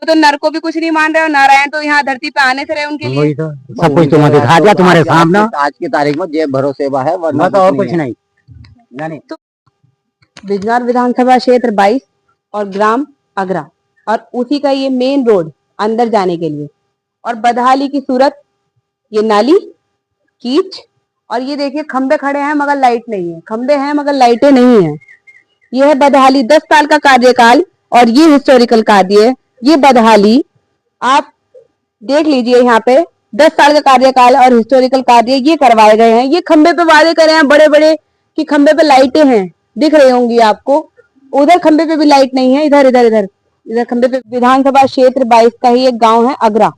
वो तो नर को भी कुछ नहीं मान रहे और नारायण तो यहाँ धरती पे आने से रहे उनके लिए। तो सब कुछ तुम्हें दिखा दिया तुम्हारे सामने। आज की तारीख में जेब भरोसे है, वरना तो और कुछ नहीं। तो बिजनौर विधानसभा क्षेत्र 22 और ग्राम अगरा और उसी का ये मेन रोड अंदर जाने के लिए, और बदहाली की सूरत, ये नाली, कीच, और ये देखिए खंबे खड़े हैं मगर लाइट नहीं है, खंबे हैं मगर लाइटें नहीं है। ये है बदहाली। 10 साल का कार्यकाल और ये हिस्टोरिकल कार्य, ये बदहाली आप देख लीजिए। यहाँ पे 10 साल का कार्यकाल और हिस्टोरिकल कार्य ये करवाए गए हैं। ये खंबे पे वादे करे हैं बड़े बड़े कि खंबे पे लाइटें हैं, दिख रही होंगी आपको। उधर खंबे पे भी लाइट नहीं है, इधर इधर इधर इधर खंबे पे। विधानसभा क्षेत्र 22 का ही एक गांव है अगरा।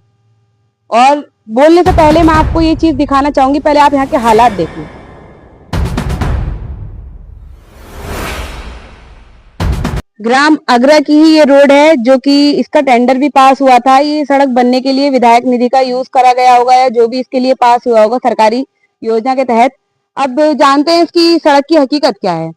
और बोलने से पहले मैं आपको ये चीज दिखाना चाहूंगी, पहले आप यहाँ के हालात देखिए। ग्राम अगरा की ही ये रोड है, जो कि इसका टेंडर भी पास हुआ था। ये सड़क बनने के लिए विधायक निधि का यूज करा गया होगा, या जो भी इसके लिए पास हुआ होगा सरकारी योजना के तहत। अब जानते हैं इसकी सड़क की हकीकत क्या है।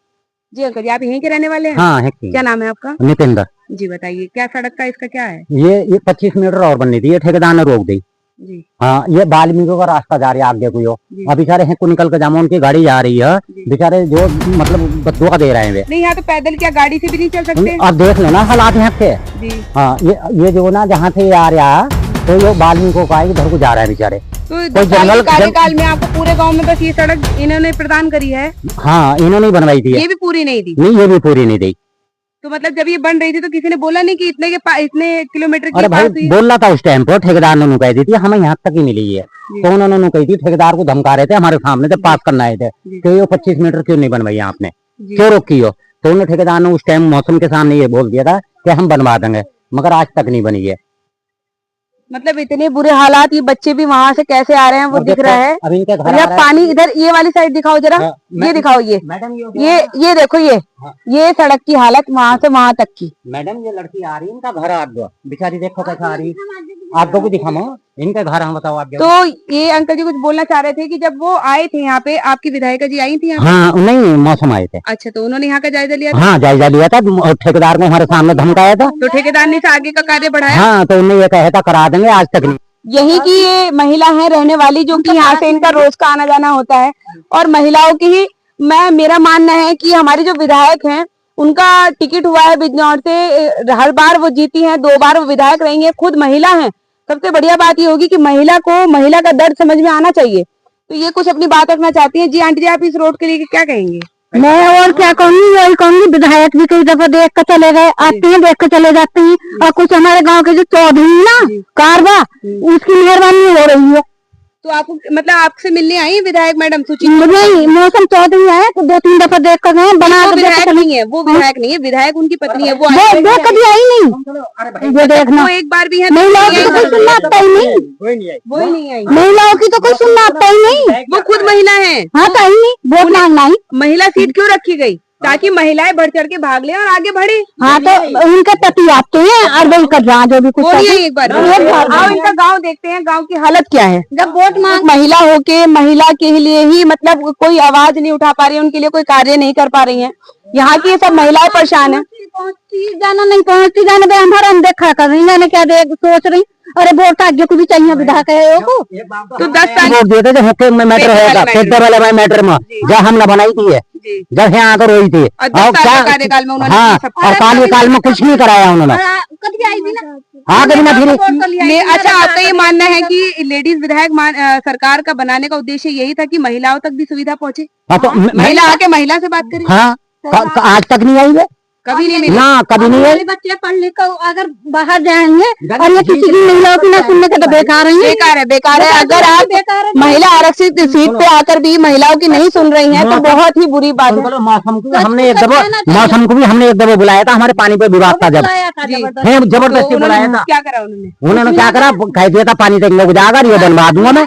जी अंकल जी, आप यहीं के रहने वाले हैं? हाँ है। क्या नाम है आपका? नितिन। जी बताइए, क्या सड़क का इसका क्या है? ये 25 मीटर और बननी थी, ये ठेकेदार ने रोक दी। जी हाँ, ये वाल्मीकि का रास्ता जा रही है आगे को। अब बेचारे हैं को निकल के जामो, उनकी गाड़ी जा रही है, बेचारे जो मतलब बदुआ दे रहे हैं वे। नहीं, यहाँ तो पैदल क्या गाड़ी से भी नहीं चल सकते? अब देख लेना हालात यहाँ के। हाँ, ये जो ना जहाँ से आ रहा है, तो ये वाल्मीकि का इधर को जा रहा है बेचारे। तो जंगल कार्यकाल में आपको पूरे गांव में बस ये सड़क इन्होंने प्रदान करी है? हाँ, इन्होंने बनवाई थी। ये भी पूरी नहीं दी? नहीं, ये भी पूरी नहीं दी। तो मतलब जब ये बन रही थी तो किसी ने बोला नहीं कि इतने किलोमीटर की? अरे भाई बोल रहा था उस टाइम पर, ठेकेदार ने कह दी थी हमें यहाँ तक ही मिली है। तो उन्होंने कही थी, ठेकेदार को धमका रहे थे हमारे सामने से पास करना आए थे कि ये 25 मीटर क्यों नहीं बनवाई आपने, क्यों रोकी हो। तो उन्होंने ठेकेदार ने उस टाइम मौसम के सामने ये बोल दिया था कि हम बनवा देंगे, मगर आज तक नहीं बनी है। मतलब इतने बुरे हालात, ये बच्चे भी वहाँ से कैसे आ रहे हैं वो दिख रहा है। अभी इनके घर पानी इधर ये वाली साइड दिखाओ जरा। ये दिखाओ, ये देखो, ये सड़क की हालत वहाँ से वहाँ तक की। मैडम ये लड़की आ रही है, इनका घर आगे बेचारी, देखो कैसा आ रही। आपको भी दिखाओ इनका घर, हम बताओ आप। तो ये अंकल जी कुछ बोलना चाह रहे थे कि जब वो आए थे यहाँ पे, आपकी विधायिका जी आई थी यहाँ? हाँ, नहीं मौसम आए थे। अच्छा, तो उन्होंने यहाँ का जायजा लिया था? हाँ, जायजा लिया था और ठेकेदार को हमारे सामने धमकाया था। तो ठेकेदार ने आगे का कार्य बढ़ाया? हाँ, तो उन्हें ये कहा था करा देंगे, आज तक नहीं। यही की ये महिला है रहने वाली, जो कि यहाँ से इनका रोज का आना जाना होता है। और महिलाओं की ही मेरा मानना है कि हमारी जो विधायक हैं उनका टिकट हुआ है बिजनौर से, हर बार वो जीती हैं, 2 बार वो विधायक रही हैं, खुद महिला हैं। सबसे बढ़िया बात ये होगी कि महिला का दर्द समझ में आना चाहिए। तो ये कुछ अपनी बात रखना चाहती है। जी आंटी जी, आप इस रोड के लिए क्या कहेंगे? मैं और क्या कहूंगी, वही कहूंगी, विधायक भी कई दफा देख कर चले गए, आते हैं देख कर चले जाते हैं। और कुछ हमारे गांव के जो चौधरी ना कारवा, उसकी मेहरबानी हो रही है। तो आपको मतलब आपसे मिलने आई विधायक मैडम सुची? नहीं, मौसम चौधरी है तो 2-3 दफा देख कर गए, बना कर विधायक नहीं है वो, विधायक नहीं है, विधायक उनकी पत्नी है। वो देख कभी आई नहीं, ये देखना। वो एक बार भी है, महिलाओं की तो कोई सुनना आता ही नहीं, वो ही नहीं आई। महिलाओं की तो कोई सुनना आता ही नहीं। वो खुद महिला है। हाँ, कहीं नहीं वोट मांगना ही। महिला सीट क्यों रखी गई? ताकि महिलाएं बढ़ चढ़ के भाग ले और आगे बढ़े। हाँ, तो उनके पति आते हैं और वही कर रहा जो भी कुछ। एक बार आओ इनका गांव देखते हैं, गांव की हालत क्या है। जब वोट मांग महिला होके महिला के लिए ही मतलब कोई आवाज नहीं उठा पा रही है, उनके लिए कोई कार्य नहीं कर पा रही है। यहाँ की सब महिलाएं परेशान है। जाना नहीं पहुँचती, जाने दे, हमारा अनदेखा कर रही, जाने क्या सोच रही। अरे वोट आगे को भी चाहिए विधायक है को। तो 10 साल वोट देते थे, हुक्के में मैटर होगा, पेपर वाले मैटर में जब हमने बनाई थी, जब यहाँ आकर रोई थी। और कार्यकाल में उन्होंने, हाँ, और कार्यकाल में कुछ नहीं कराया उन्होंने। हाँ, कभी ना फिर। अच्छा, आपका ये मानना है कि लेडीज विधायक सरकार का बनाने का उद्देश्य यही था कि महिलाओं तक भी सुविधा पहुँचे? हाँ, तो महिला आके महिला से बात करे। हाँ, आज तक नहीं आई है, कभी नहीं मिली। ना कभी नहीं है। बच्चे पढ़ लिख कर अगर बाहर जाएंगे और ये किसी की महिलाओं की ना सुनने के तो बेकार है, बेकार है। अगर आप महिला आरक्षित सीट पे आकर भी महिलाओं की नहीं सुन रही हैं तो बहुत ही बुरी बात है। मौसम को हमने एक दफा बुलाया था, हमारे पानी पे विवाद था, जब जबरदस्ती बुलाया था। क्या करा उन्होंने क्या करा, कह दिया था पानी तक लोग जाकर ये बनवा दूंगा मैं।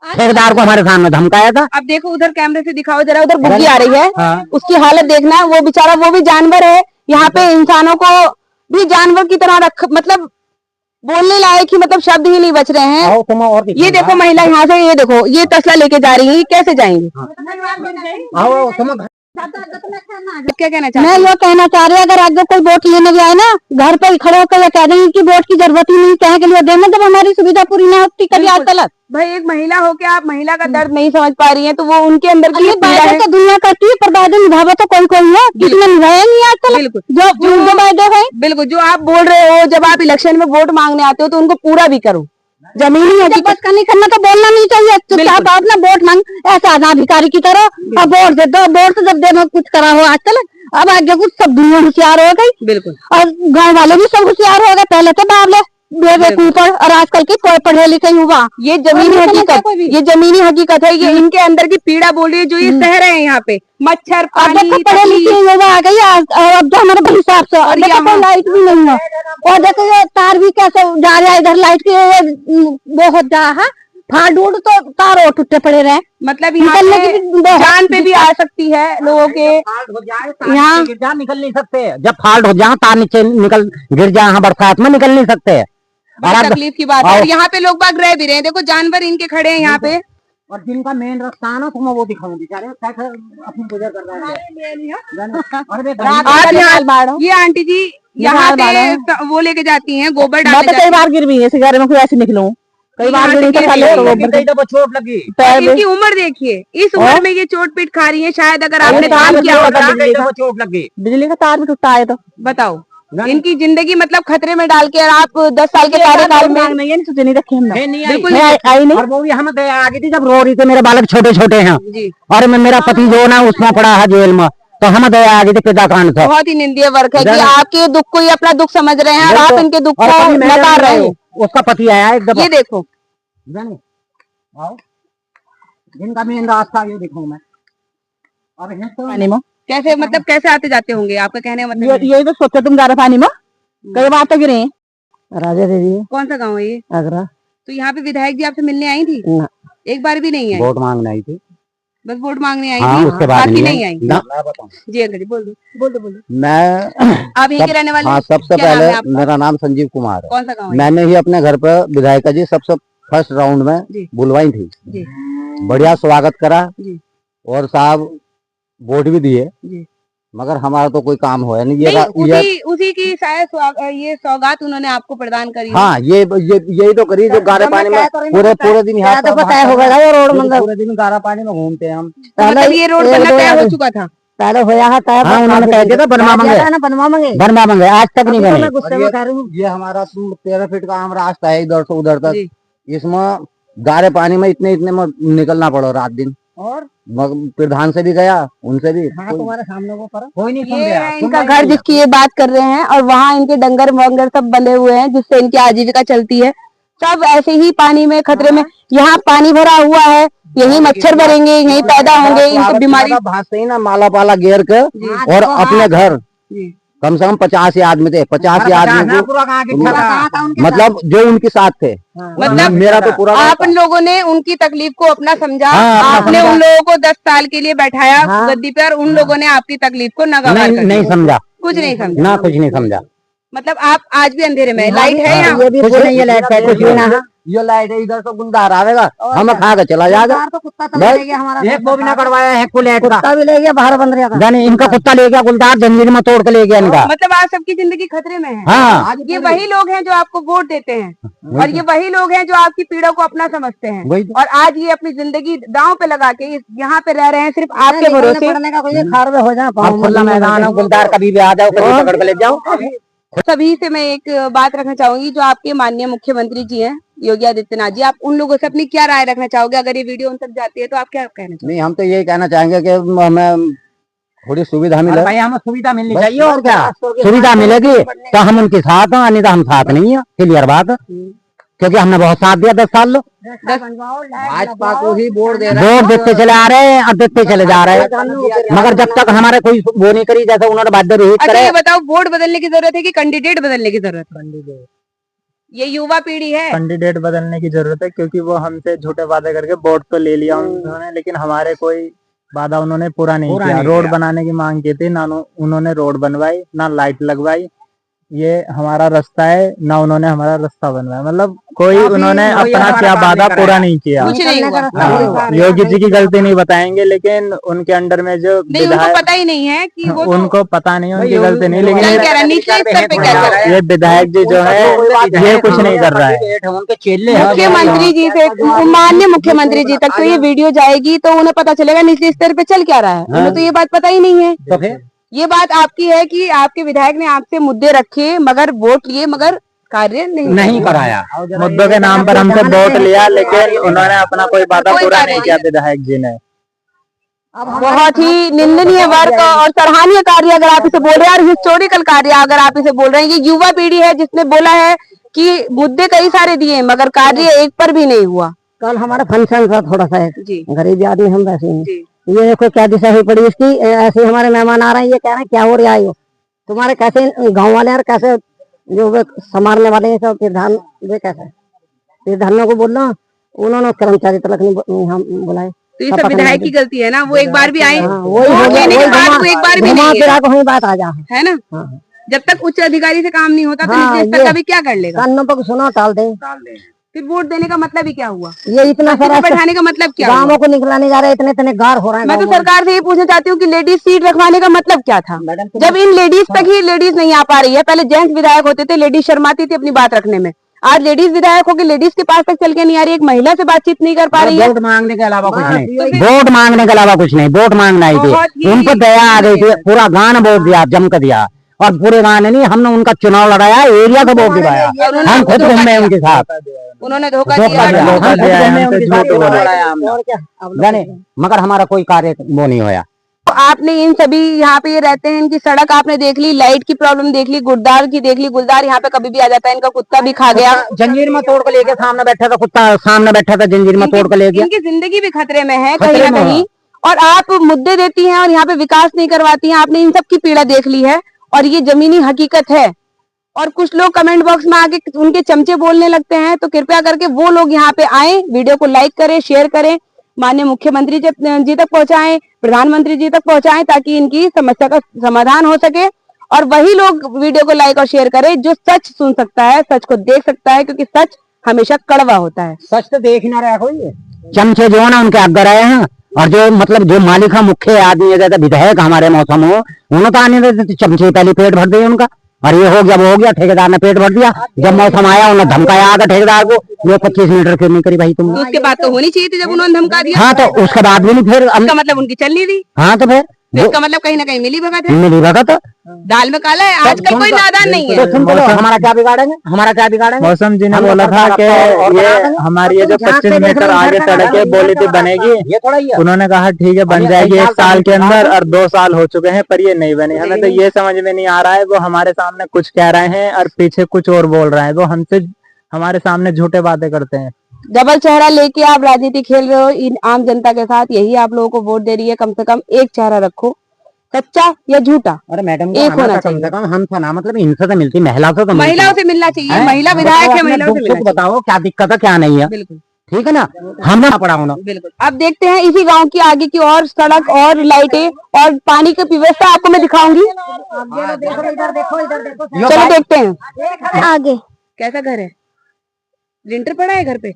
ठेकेदार को हमारे सामने धमकाया था। अब देखो उधर कैमरे से दिखाओ जरा, उधर बुग्गी आ रही है, उसकी हालत देखना। वो बेचारा, वो भी जानवर है। यहाँ पे इंसानों को भी जानवर की तरह मतलब बोलने लायक ही मतलब शब्द ही नहीं बच रहे हैं। ये देखो महिला यहाँ से, ये देखो ये तसला लेके जा रही है, ये कैसे जाएंगी? क्या कहना चाहते मैं हैं? ये कहना चाह रही हूँ, अगर आगे कोई वोट लेने भी आए ना, घर पे ही खड़े होकर ये कह देंगे कि वोट की जरूरत ही नहीं, कहे के लिए देना जब हमारी सुविधा पूरी ना होती कभी आज बिल्कुल। तक। भाई एक महिला हो के आप महिला का दर्द नहीं समझ पा रही हैं, तो वो उनके अंदर की ये पीड़ा वायदे है। तो दुनिया करती है, पर वायदे निभावे तो कोई कोई है, किसी ने निभाया नहीं आज तक। बिल्कुल। जो वायदे है, बिल्कुल, जो आप बोल रहे हो, जब आप इलेक्शन में वोट मांगने आते हो तो उनको पूरा भी करो। जमीनी जब हकीकत बस का नहीं करना तो बोलना नहीं चाहिए। चुपचाप आप ना वोट मांग ऐसा अनाधिकारी की तरह, अब वोट दे दो, वोट तो जब देना कुछ करा हो आज तक, अब आगे कुछ सब दुनिया होशियार हो गई बिल्कुल और गांव वाले भी सब होशियार हो गए। पहले तो बावले बेवकूफ और आजकल की कोई पढ़े लिखे युवा। ये जमीनी और नहीं समझता हकीकत, कोई भी। ये जमीनी हकीकत है। ये इनके अंदर की पीड़ा बोल रही है, जो ये सह रहे हैं यहाँ पे। मच्छर, अब देखो पानी, पढ़े लिखे तकलीफ। युवा आ गई अब तो हमारे हिसाब से, और देखो कोई लाइट भी नहीं है, और देखो ये तार भी कैसे जा रहा है इधर, लाइट के वो हो जा है फाड़ उड़ तो तार और टूटे पड़े रहे। मतलब यहाँ निकलने पे की भी बहुत जान पे भी आ सकती है लोगों के। यहाँ गिर जा निकल नहीं सकते, जब फाल्ट हो जाए तार नीचे निकल गिर जाए, यहाँ बरसात में निकल नहीं सकते। बड़ी तकलीफ की बात है। और यहाँ पे लोग बाग रह भी रहे हैं, देखो जानवर इनके खड़े हैं यहाँ पे। और जिनका मेन रास्ता है ना, तो मैं वो दिखाऊं, बेचारे अपनी गुजर कर रहे हैं। आप यहाँ, ये आंटी जी यहाँ पे वो लेके जाती हैं, गोबर डालने जाती हैं। बार गिर भी है इस घर में, कोई ऐसे निकलूं कई बार यहाँ से गिर गई। चोट लगी। और इनकी उम्र देखिए, इस उम्र में ये चोट पीट खा रही है। शायद अगर आपने काम किया होगा, चोट लगी, बिजली का तार भी टूटा है तो बताओ, इनकी जिंदगी मतलब खतरे में डाल के आप 10 साल के कार्यकाल में नहीं है, नहीं रखे हमने बिल्कुल आई नहीं। और वो भी हमें दया आ गई थी जब रो रही थी, मेरे बालक छोटे छोटे हैं जी। और मेरा पति जो ना उसमें पड़ा है जेल में, तो हमें दया आ गई थी पिता कांड से। बहुत ही निंदनीय वर्क है कि आपके दुख को ही अपना दुख समझ रहे हैं और आप इनके दुख को नकार रहे हो। उसका पति आया एक दफा, ये देखो, आओ जिनका मेन रास्ता ये दिखाऊं मैं। और पानी में कैसे मतलब कैसे आते जाते होंगे, आपका कहने का मतलब यही तो सोचो तुम जा रहे पानी में, कई बार तो गिरे। राजा देवी कौन सा गाँव है ये? आगरा। तो यहाँ पे विधायक जी आपसे मिलने आई थी? ना। एक बार भी नहीं आई? वोट मांगने आई थी, बस वोट मांगने आई हाँ, थी, उसके बाद बाकी नहीं आई। ना। जी अंकल जी बोल दो। मैं आप यहीं के रहने वाले? हाँ, सबसे क्या नाम पहले है आपका? मेरा नाम संजीव कुमार है। कौन सा गाँव है? मैंने ही अपने घर पर विधायिका जी सबसे फर्स्ट राउंड में जी। बुलवाई थी जी बढ़िया स्वागत करा जी और साहब वोट भी दिए, जी। मगर हमारा तो कोई काम हुआ नहीं। उसी की शायद ये सौगात उन्होंने आपको प्रदान करी। हाँ ये यही तो करी जो गारे पानी में पूरे दिन यहाँ तो पता है होगा रोड मंगल पूरे दिन गारा पानी में घूमते हैं हम। मतलब ये रोड बनना तय हो चुका था? पहले होया है तय, हाँ, उन्होंने कह दिया था बनवा मंगे, बनवा मंगे, आज तक नहीं बने। ये हमारा 13 फीट का आम रास्ता है इधर से उधर तक, जी। इसमें गारे पानी में इतने में निकलना पड़ो रात दिन। और प्रधान से भी गया, उनसे भी तुम्हारे सामने वो पर कोई नहीं ये है इनका घर जिसकी ये बात कर रहे हैं, और वहाँ इनके डंगर वंगर सब बंधे हुए हैं जिससे इनकी आजीविका चलती है। सब ऐसे ही पानी में खतरे में, यहाँ पानी भरा हुआ है, यही मच्छर भरेंगे, यही पैदा होंगे, इनको बीमारी। भाग ही ना माला पाला घेर के और अपने घर कम से कम 50 आदमी थे, 50 आदमी को मतलब जो उनके साथ थे। मतलब मेरा तो पूरा आप लोगों ने उनकी तकलीफ को अपना समझा, हाँ, आपने उन लोगों को 10 साल के लिए बैठाया गद्दी पे, और उन लोगों ने आपकी तकलीफ को नगवार कर नहीं दिया। समझा, कुछ नहीं समझा ना कुछ नहीं समझा। मतलब आप आज भी अंधेरे में, लाइट है यहाँ? कुछ नहीं है, लाइट है कुछ भी ना। ये लाइट है, इधर से गुलदार आवेगा, हम खा के चला जाएगा। एक वो भी ना करवाया है, कुल लाइट का भी ले गया बाहर बंद रहा। जाने इनका कुत्ता ले गया गुलदार, जंजीर में तोड़ के ले गया इनका। मतलब आज सबकी जिंदगी खतरे में है। हाँ, ये वही लोग हैं जो आपको वोट देते हैं, और ये वही लोग हैं जो आपकी पीड़ा को अपना समझते हैं, वही तो। और आज ये अपनी जिंदगी दांव पे लगा के यहाँ पे रह रहे हैं सिर्फ आपके भरोसे। खार हो जाए अब खुला मैदान है, गुलदार कभी भी आ जाओ, कभी पकड़ के ले जाओ। सभी से मैं एक बात रखना चाहूंगी, जो आपके माननीय मुख्यमंत्री जी हैं योगी आदित्यनाथ जी, आप उन लोगों से अपनी क्या राय रखना चाहोगे? अगर ये वीडियो उन तक जाती है तो आप क्या कहना चाहोगे? नहीं, हम तो यही कहना चाहेंगे कि हमें थोड़ी सुविधा मिले। भाई हमें सुविधा मिलनी चाहिए, और क्या सुविधा मिलेगी तो हम उनके साथ हैं, नहीं तो हम साथ नहीं है। क्लियर बात, क्योंकि हमने बहुत साथ दिया 10 साल। भाजपा को ही वोट दे रहे वोट देते चले आ रहे हैं और देते चले जा रहे हैं, मगर जब तक हमारे कोई वो नहीं करी जैसे उन्होंने बाध्य रोहित अच्छा करे। ये बताओ, वोट बदलने की जरूरत है कि कैंडिडेट बदलने की जरूरत है? ये युवा पीढ़ी है। कैंडिडेट बदलने की जरूरत है, क्योंकि वो हमसे झूठे वादे करके वोट तो ले लिया उन्होंने, लेकिन हमारे कोई वादा उन्होंने पूरा नहीं किया। रोड बनाने की मांग की थी ना, उन्होंने रोड बनवाई, ना लाइट लगवाई, ये हमारा रास्ता है ना, उन्होंने हमारा रास्ता बनवाया। मतलब कोई उन्होंने अपना क्या वादा पूरा नहीं किया। कुछ नहीं हुआ। हाँ, योगी जी की गलती नहीं बताएंगे, लेकिन उनके अंडर में जो नहीं, उनको पता ही नहीं है कि वो उनको पता नहीं है, उनकी गलती नहीं, लेकिन क्या कह रहा है, निचले स्तर पे क्या कह रहा है? ये विधायक जी जो है ये कुछ नहीं कर रहा है। उनके चेले हैं। मुख्यमंत्री जी से, माननीय मुख्यमंत्री जी तक तो ये वीडियो जाएगी तो उन्हें पता चलेगा निचले स्तर पे चल क्या रहा है। उन्हें तो ये बात पता ही नहीं है। तो फिर ये बात आपकी है कि आपके विधायक ने आपसे मुद्दे रखे, मगर वोट लिए, मगर कार्य नहीं कराया। मुद्दों के नाम पर हमसे वोट लिया, लेकिन उन्होंने अपना कोई वादा कोई पूरा कार्य नहीं किया विधायक जी ने। बहुत ही निंदनीय वर्ग और सराहनीय कार्य अगर आप इसे बोल रहे हैं, और हिस्टोरिकल कार्य अगर आप इसे बोल रहे हैं। ये युवा पीढ़ी है जिसने बोला है कि मुद्दे कई सारे दिए मगर कार्य एक पर भी नहीं हुआ। कल हमारा फंक्शन था थोड़ा सा, जी गरीब आदमी हम वैसे हैं। जी ये देखो क्या दिशा हुई पड़ी इसकी। ऐसे हमारे मेहमान आ रहे हैं, ये कह रहे हैं क्या हो रहा है ये तुम्हारे, कैसे गांव वाले और कैसे जो वे संभालने वाले हैं सब प्रधान, वे कैसे प्रधानों को बोलना, उन्होंने कर्मचारी तक नहीं हम बुलाए। तो ये सब विधायक की गलती है ना, वो एक बार भी आए, वही वोट लेने के बाद वो एक बार भी नहीं गए, वही बात आ जा है ना। जब तक उच्च अधिकारी से काम नहीं होता तो निचले स्तर का भी क्या कर लेगा। कानों पर सुनो टाल दे, फिर वोट देने का मतलब ही क्या हुआ, ये इतना सारा बैठाने का मतलब क्या हुआ? गाँवों को निकलाने जा रहे, इतने इतने गार हो रहे हैं। मैं तो सरकार से ये पूछना चाहती हूँ कि लेडीज सीट रखवाने का मतलब क्या था, जब इन लेडीज तक ही लेडीज नहीं आ पा रही है। पहले जेंट्स विधायक होते थे, लेडीज शर्माती थी अपनी बात रखने में। आज लेडीज विधायक हो के लेडीज के पास तक चल के नहीं आ रही, एक महिला से बातचीत नहीं कर पा रही है। वोट मांगने के अलावा कुछ नहीं, वोट मांगने के अलावा कुछ नहीं, वोट मांगना ही थी। उन पर दया आ गई थी, पूरा गान वोट दिया, जम कर दिया। और पूरे गाने नहीं, हमने उनका चुनाव लड़ाया, एरिया से वोट दिलाया, हम खुद घूमे उनके साथ। उन्होंने धोखा दिया, मगर हमारा कोई कार्य वो नहीं होया। तो आपने इन सभी यहाँ पे ये रहते हैं, इनकी सड़क आपने देख ली, लाइट की प्रॉब्लम देख ली, गुलदार की देख ली। गुलदार यहाँ पे कभी भी आ जाता है, इनका कुत्ता भी खा गया, जंजीर में तोड़ के लेके सामने बैठा था कुत्ता, सामने बैठा था जंजीर में तोड़ के ले गया। इनकी जिंदगी भी खतरे में है कहीं ना कहीं। और आप मुद्दे देती हैं और यहाँ पे विकास नहीं करवाती हैं। आपने इन सब की पीड़ा देख ली है और ये जमीनी हकीकत है। और कुछ लोग कमेंट बॉक्स में आके उनके चमचे बोलने लगते हैं, तो कृपया करके वो लोग यहाँ पे आए, वीडियो को लाइक करें, शेयर करें, माननीय मुख्यमंत्री जी तक पहुंचाएं, प्रधानमंत्री जी तक पहुंचाएं, ताकि इनकी समस्या का समाधान हो सके। और वही लोग वीडियो को लाइक और शेयर करें जो सच सुन सकता है, सच को देख सकता है, क्योंकि सच हमेशा कड़वा होता है। सच तो देख ही ना रहा कोई। चमचे जो है ना उनके अगर आए हैं, और जो मतलब जो मालिक है, मुख्य आदमी है, विधायक हमारे मौसम हो, उन्होंने तो आने देते चमचे पहले पेट भर दिए उनका। और ये हो गया वो हो गया, ठेकेदार ने पेट भर दिया। जब मौसम आया उन्होंने धमकाया आगे ठेकेदार को, ये 25 मीटर क्यों नहीं करी भाई तुम। तो उसके बाद तो होनी चाहिए थी जब उन्होंने धमका दिया। हाँ, तो उसके बाद भी नहीं, फिर इसका मतलब उनकी चल नहीं रही। हाँ, तो फिर इसका मतलब कहीं ना कहीं मिली भगत है, मिली भगत। दाल में काला है। आजकल कोई नादान नहीं है। हमारा क्या बिगाड़ेंगे, हमारा क्या बिगाड़ेंगे। मौसम जी ने बोला था कि ये हमारी ये जो 25 मीटर आगे सड़क है बोली थी बनेगी, ये थोड़ा ही है। उन्होंने कहा ठीक है बन जाएगी 1 साल के अंदर, और 2 साल हो चुके हैं पर ये नहीं बनी। हमें तो ये समझ में नहीं आ रहा है, वो हमारे सामने कुछ कह रहे हैं और पीछे कुछ और बोल रहे हैं। वो हमसे हमारे सामने झूठे बातें करते हैं। डबल चेहरा लेके आप राजनीति खेल रहे हो इन आम जनता के साथ। यही आप लोगों को वोट दे रही है। कम से कम एक चेहरा रखो, सच्चा या झूठा। अरे मैडम, एक होना कम से कम हम था ना, मतलब इनसे तो मिलती, महिला से तो महिलाओं से मिलना चाहिए। महिला विधायक है, महिलाओं से मिलना चाहिए। बताओ क्या दिक्कत है क्या नहीं है। बिल्कुल ठीक है ना, हमने पड़ा होना। बिल्कुल। अब देखते हैं इसी गांव की आगे की और सड़क और लाइटें और पानी की व्यवस्था आपको मैं दिखाऊंगी। चलो देखते हैं आगे कैसा घर है। लिंटर पड़ा है घर पे,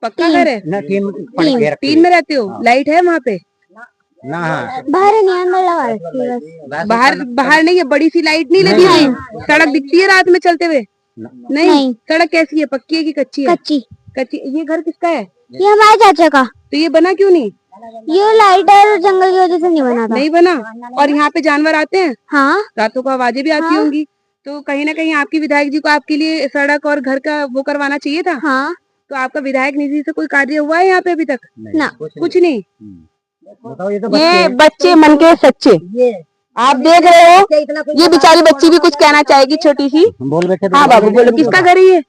पक्का घर है। ना तीन में रहते हो, लाइट है वहाँ पे? ना, बाहर नहीं, अंदर लगा रखी है बस। बाहर नहीं है, बड़ी सी लाइट नहीं लगी हुई। सड़क दिखती है रात में चलते हुए? नहीं। सड़क कैसी है, पक्की है कि कच्ची है? कच्ची। कच्ची। ये घर किसका है? ये हमारे चाचा का। तो ये बना क्यों नहीं? ये लाइट है जंगल की वजह से नहीं बना था। नहीं बना। और यहाँ पे जानवर आते हैं? हाँ, रातों को आवाजें भी आती होंगी। तो कहीं ना कहीं आपकी विधायक जी को आपके लिए सड़क और घर का वो करवाना चाहिए था। हाँ। तो आपका विधायक निधि से कोई कार्य हुआ है यहाँ पे अभी तक? ना, कुछ नहीं। बताओ, ये बच्चे मन के सच्चे आप देख रहे हो। ये बेचारी बच्ची भी कुछ कहना चाहेगी, छोटी सी। बोल बैठे। हाँ बाबू बोलो, किसका घर है ये?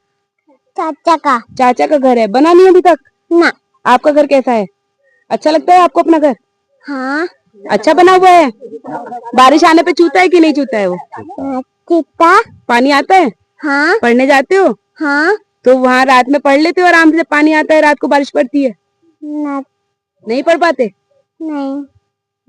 चाचा का। चाचा का घर है। बना नहीं अभी तक? ना। आपका घर कैसा है? अच्छा लगता है आपको अपना घर? हाँ, अच्छा बना हुआ है। बारिश आने पे चूता है कि नहीं चूता है वो? चीता। पानी आता है? हाँ। पढ़ने जाते हो? हाँ। तो वहाँ रात में पढ़ लेते हो आराम से? पानी आता है, रात को बारिश पड़ती है? ना, नहीं पढ़ पाते? नहीं।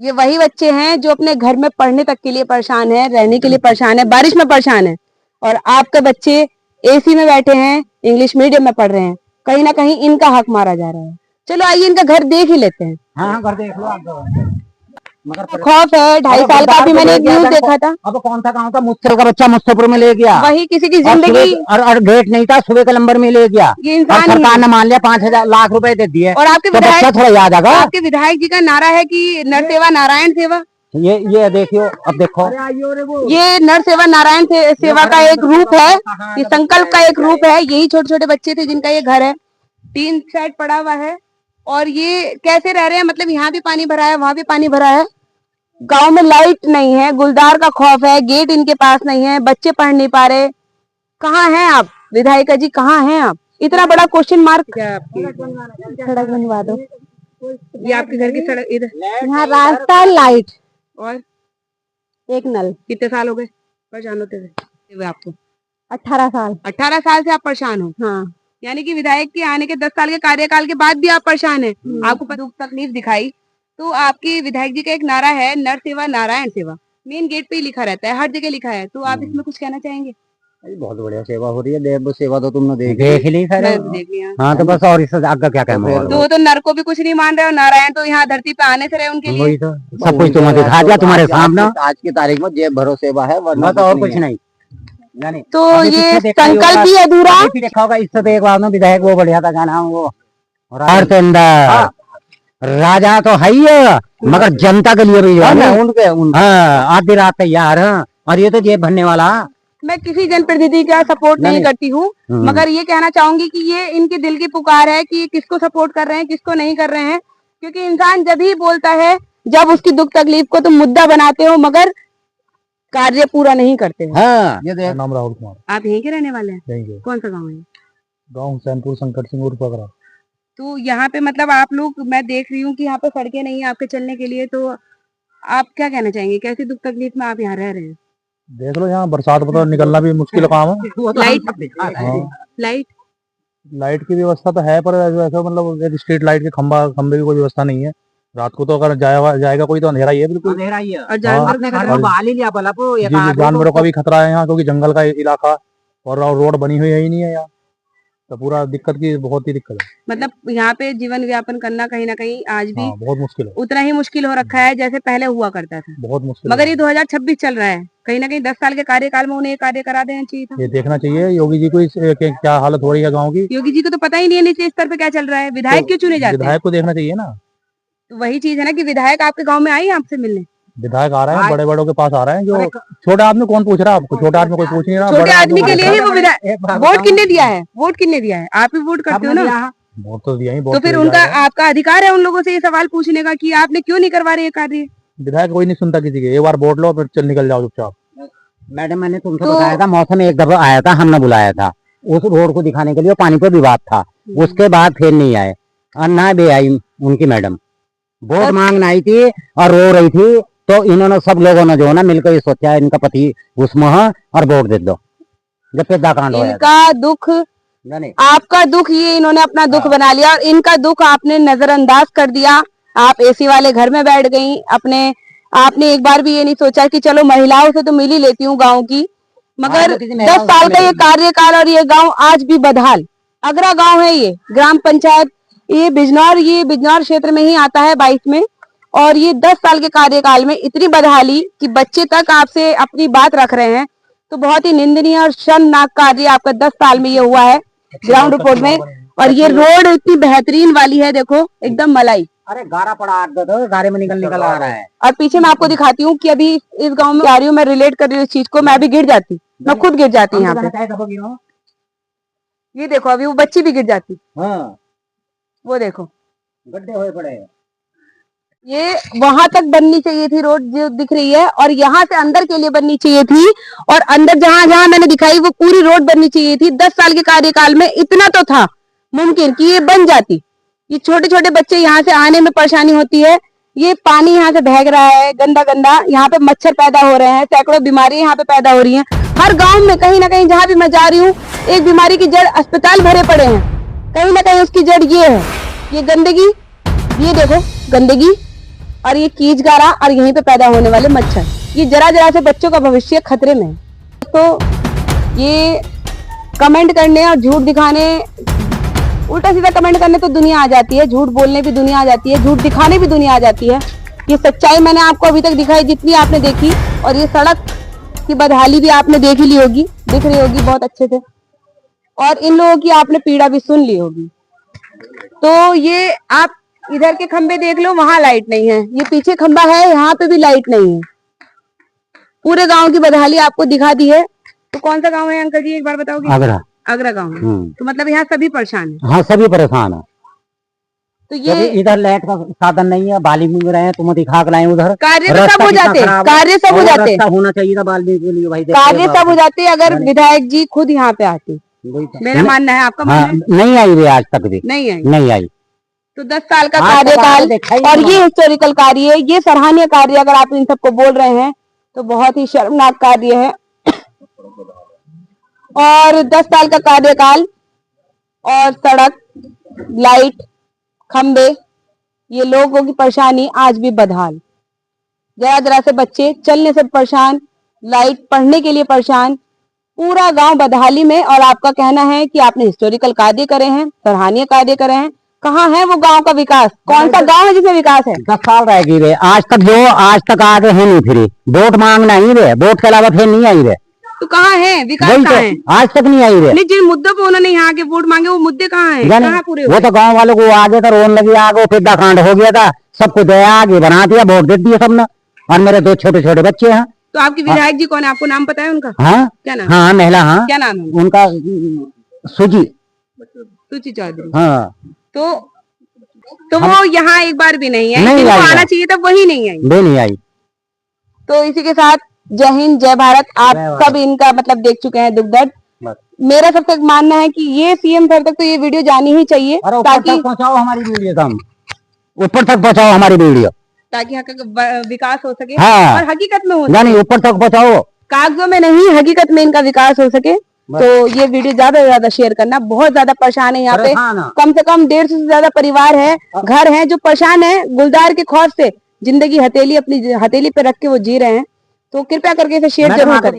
ये वही बच्चे हैं जो अपने घर में पढ़ने तक के लिए परेशान है, रहने के लिए परेशान है, बारिश में परेशान है। और आपके बच्चे एसी में बैठे हैं, इंग्लिश मीडियम में पढ़ रहे हैं, कहीं ना कहीं इनका हक मारा जा रहा है। चलो आइए इनका घर देख ही लेते हैं। हाँ घर देख लो आप। मगर खौफ है, 2.5 साल का भी मैंने एक न्यूज देखा था। अब कौन सा गाँव था, मुझसे का बच्चा मुस्तफर में ले गया, वही किसी की और जिंदगी, सुबह- और गेट नहीं था, सुबह के नंबर में ले गया, ये और इंसान ही सरकार है। ने मान लिया 5,000 लाख रुपए दे दिए, और आपके तो बच्चा विधायक, थोड़ा याद आगा। आपके विधायक जी का नारा है कि नर सेवा नारायण सेवा। ये देखियो, अब देखो ये नर सेवा नारायण सेवा का एक रूप है, ये संकल्प का एक रूप है। यही छोटे छोटे बच्चे थे जिनका ये घर है, टीन शेड पड़ा हुआ है, और ये कैसे रह रहे हैं, मतलब यहाँ भी पानी भरा है, वहां भी पानी भरा है, गांव में लाइट नहीं है, गुलदार का खौफ है, गेट इनके पास नहीं है, बच्चे पढ़ नहीं पा रहे। कहाँ हैं आप विधायिका जी, कहाँ हैं आप? इतना बड़ा क्वेश्चन मार्क। क्या आपकी सड़क बनवा दो, ये आपके घर की सड़क, इधर यहाँ रास्ता, लाइट और एक नल। कितने साल हो गए परेशान होते हुए आपको? 18 साल। 18 साल से आप परेशान हो? हाँ। यानी कि विधायक के आने के 10 साल के कार्यकाल के बाद भी आप परेशान हैं। आपको दुख तकलीफ दिखाई, तो आपकी विधायक जी का एक नारा है नर सेवा नारायण सेवा, मेन गेट पे ही लिखा रहता है, हर जगह लिखा है, तो आप इसमें कुछ कहना चाहेंगे? बहुत बढ़िया सेवा हो रही है, देव सेवा तो तुमने देख ली सर। मैं देख लिया। हाँ तो बस, और इससे आगे क्या कहना है? तो वो तो नर को भी कुछ नहीं मान रहे, और नारायण तो यहाँ धरती पे आने से रहे उनके लिए। वही तो सब कुछ तुम्हें दिखा दिया तुम्हारे सामने। आज की तारीख में जेब भरो सेवा है, वरना बस और कुछ नहीं। यानी तो अभी ये पीछे देखा ही संकल्प होगा, भी अधूरा। अभी भी देखा होगा, इससे तो एक बार में विधायक वो बढ़िया था, क्या नाम वो, हरचंदर। राजा तो है ही है, मगर जनता के लिए भी जो है ना, उनके हाँ, आधी रात तैयार है, और ये तो जेब भरने वाला। मैं किसी जनप्रतिनिधि का सपोर्ट नहीं करती हूँ, मगर ये कहना चाहूंगी कि ये इनके दिल की पुकार है कि किसको सपोर्ट कर रहे हैं, किसको नहीं कर रहे हैं। क्योंकि इंसान जब ही बोलता है जब उसकी दुख तकलीफ को तुम मुद्दा बनाते हो, मगर कार्य पूरा नहीं करते हो। हाँ ये देख, नाम राहुल कुमार, आप यहीं के रहने वाले हैं? यहीं के, कौन सा गाँव है? गाँव हुसैनपुर, संकट सिंह उर्फ अगरा। तो यहाँ पे मतलब आप लोग, मैं देख रही हूँ कि यहाँ पे सड़कें नहीं है आपके चलने के लिए, तो आप क्या कहना चाहेंगे, कैसी दुख तकलीफ में आप यहाँ रह रहे हैं? देख लो, यहाँ बरसात में तो निकलना भी मुश्किल काम है। लाइट, लाइट लाइट की व्यवस्था तो है, पर ऐसा मतलब स्ट्रीट लाइट के खंबे की कोई व्यवस्था नहीं है। रात को तो अगर जाएगा कोई तो अंधेरा ही है, बिल्कुल। अंधेरा ही है, और जानवर का खतरा? बहाल ही लिया भला को, जी जी, जानवरों का भी खतरा है यहाँ, क्योंकि जंगल का इलाका, और रोड बनी हुई है ही नहीं है यहाँ, तो पूरा दिक्कत की, बहुत ही दिक्कत है। मतलब यहाँ पे जीवन व्यापन करना कहीं ना कहीं आज भी बहुत मुश्किल है, उतना ही मुश्किल हो रखा है जैसे पहले हुआ करता था। बहुत मुश्किल मगर ये 2026 चल रहा है, कहीं ना कहीं 10 साल के कार्यकाल में उन्हें ये कार्य करा देना चाहिए था। ये देखना चाहिए योगी जी को क्या हालत हो रही है गाँव की। योगी जी को तो पता ही नहीं है नीचे स्तर पे क्या चल रहा है, विधायक क्यों चुने जाते हैं? विधायक को देखना चाहिए ना। तो वही चीज है ना कि विधायक आपके गाँव में आई आपसे मिलने? विधायक आ रहे हैं, बड़े बड़ों के पास आ रहे हैं, जो छोटे आदमी कौन पूछ रहा है आपको? छोटे आदमी कोई पूछ नहीं रहा, छोटे बड़े आदमी के लिए ही को वो विधायक। वोट किसने दिया है? वोट किसने दिया है? आप ही वोट करते हो ना, वोट तो दिया ही। तो फिर उनका, आपका अधिकार है उन लोगों से ये सवाल पूछने का कि आपने क्यों नहीं करवा रहे ये कार्य। विधायक कोई नहीं सुनता किसी के, एक बार वोट लो फिर चल निकल जाओ चुपचाप। मैडम मैंने तुमसे बताया था, मौसम एक दफा आया था, हमने बुलाया था उस रोड को दिखाने के लिए, पानी पे विवाद था, उसके बाद फिर नहीं आए, और ना भी आई उनकी मैडम, वोट मांगने आई थी और रो रही थी, तो इन्होंने सब लोगों ने जो है ना मिलकर ये सोचा इनका पति उसमें है और वोट दे दो, जब पेदा कांड हो इनका दुख, आपका दुख ये इन्होंने अपना दुख बना लिया, और इनका दुख आपने नजरअंदाज कर दिया। आप एसी वाले घर में बैठ गई, आपने एक बार भी ये नहीं सोचा कि चलो महिलाओं से तो मिल ही लेती हूँ गाँव की। मगर 10 साल का ये कार्यकाल, और ये गाँव आज भी बदहाल, अगरा गाँव है, ये ग्राम पंचायत, ये बिजनौर क्षेत्र में ही आता है 22 में, और ये 10 साल के कार्यकाल में इतनी बदहाली कि बच्चे तक आपसे अपनी बात रख रहे हैं, तो बहुत ही निंदनीय और शर्मनाक कार्य आपका 10 साल में ये हुआ है ग्राउंड रिपोर्ट में। और ये रोड इतनी बेहतरीन वाली है, देखो एकदम मलाई। अरे गारा पड़ा गारे में निकल आ रहा है। और पीछे मैं आपको दिखाती हूँ कि अभी इस गांव में आ रही हूँ, मैं रिलेट कर रही हूँ इस चीज को, मैं अभी गिर जाती, मैं खुद गिर जाती यहाँ पे। ये देखो अभी वो बच्ची भी गिर जाती, वो देखो गड्ढे हुए पड़े। ये वहां तक बननी चाहिए थी रोड जो दिख रही है, और यहाँ से अंदर के लिए बननी चाहिए थी, और अंदर जहां जहां मैंने दिखाई वो पूरी रोड बननी चाहिए थी। 10 साल के कार्यकाल में इतना तो था मुमकिन कि ये बन जाती। ये छोटे छोटे बच्चे यहाँ से आने में परेशानी होती है, ये पानी यहाँ से बह रहा है गंदा गंदा, यहाँ पे मच्छर पैदा हो रहे हैं, सैकड़ों बीमारियां यहाँ पे पैदा हो रही हैं। हर गाँव में कहीं ना कहीं जहाँ भी मैं जा रही हूँ, एक बीमारी की जड़ अस्पताल भरे पड़े हैं, कहीं ना कहीं उसकी जड़ ये है, ये गंदगी, ये देखो गंदगी, और ये कीच गारा, और यहीं पे पैदा होने वाले मच्छर। ये जरा जरा से बच्चों का भविष्य खतरे में है। तो ये कमेंट करने और झूठ दिखाने, उल्टा सीधा कमेंट करने तो दुनिया आ जाती है, झूठ बोलने भी दुनिया आ जाती है, झूठ दिखाने भी दुनिया आ जाती है। ये सच्चाई मैंने आपको अभी तक दिखाई जितनी आपने देखी, और ये सड़क की बदहाली भी आपने देख ली होगी, दिख रही होगी बहुत अच्छे से, और इन लोगों की आपने पीड़ा भी सुन ली होगी। तो ये आप इधर के खंबे देख लो, वहां लाइट नहीं है, ये पीछे खंबा है, यहाँ पे भी लाइट नहीं है। पूरे गांव की बदहाली आपको दिखा दी है। तो कौन सा गांव है अंकल जी, एक बार बताओगे? आगरा। आगरा गांव है। तो मतलब यहाँ सभी परेशान है। हाँ, सभी परेशान है। तो ये इधर लाइट का साधन नहीं है, बाल्मीकि में रहे हैं, तुम दिखा के लाए उधर। कार्य तो सब हो जाते, कार्य सब हो जाते, होना चाहिए था बाल्मीकि के लिए भाई। कार्य सब हो जाते अगर विधायक जी खुद यहाँ पे आते। मेरा मानना है, आपका मानना है? नहीं आई वे आज तक भी, नहीं आई। तो 10 साल का कार्यकाल, और ये हिस्टोरिकल कार्य, ये सराहनीय कार्य अगर आप इन सबको बोल रहे हैं तो बहुत ही शर्मनाक कार्य है। और 10 साल का कार्यकाल, और सड़क, लाइट, खंबे, ये लोगों की परेशानी आज भी बदहाल। जरा जरा से बच्चे चलने से परेशान, लाइट पढ़ने के लिए परेशान, पूरा गांव बदहाली में। और आपका कहना है कि आपने हिस्टोरिकल कार्य करे हैं, सराहनीय कार्य करे हैं। कहाँ है वो गांव का विकास? कौन सा गांव है जिसमें विकास है? 10 साल रहेगी रे, आज तक आगे है नहीं, फिर वोट मांगना ही रे, वोट के अलावा फिर नहीं आई रे। तो कहाँ है विकास? कहाँ है? आज तक नहीं आई रे। नहीं, जिन मुद्दों पे उन्होंने यहाँ के वोट मांगे वो मुद्दे कहाँ हैं? कहाँ पूरे वो तो गांव वालों को आगे था, रोन लगी आगे, फिर कांड हो गया था, सबको दया आगे बना दिया, वोट दे दिया सबने। और मेरे 2 छोटे छोटे बच्चे हैं। तो आपके विधायक जी कौन है? आपको नाम पता है उनका? हाँ, क्या नाम? हाँ महिला, हाँ क्या नाम है उनका? सुची चौधरी। हाँ। तो वो यहाँ एक बार भी नहीं है, नहीं आना चाहिए था, वही नहीं आई। वो नहीं आई। तो इसी के साथ जय हिंद, जय भारत। आप सब इनका मतलब देख चुके हैं दुख दर्द। मेरा सब तक मानना है कि ये सीएम सर तक तो ये वीडियो जानी ही चाहिए, ताकि पहुंचाओ हमारी वीडियो, हम ऊपर तक पहुंचाओ हमारी वीडियो, ताकि यहाँ का विकास हो सके। हाँ। और हकीकत में हो, यानी ऊपर तक पहुंचाओ, कागजों में नहीं, हकीकत में इनका विकास हो सके। तो ये वीडियो ज्यादा से ज्यादा शेयर करना। बहुत ज्यादा परेशान है यहाँ पे, कम से कम 150 से ज्यादा परिवार है, घर है जो परेशान है। गुलदार के खौफ से जिंदगी हथेली, अपनी हथेली पे रख के वो जी रहे हैं। तो कृपया करके इसे शेयर जरूर करें।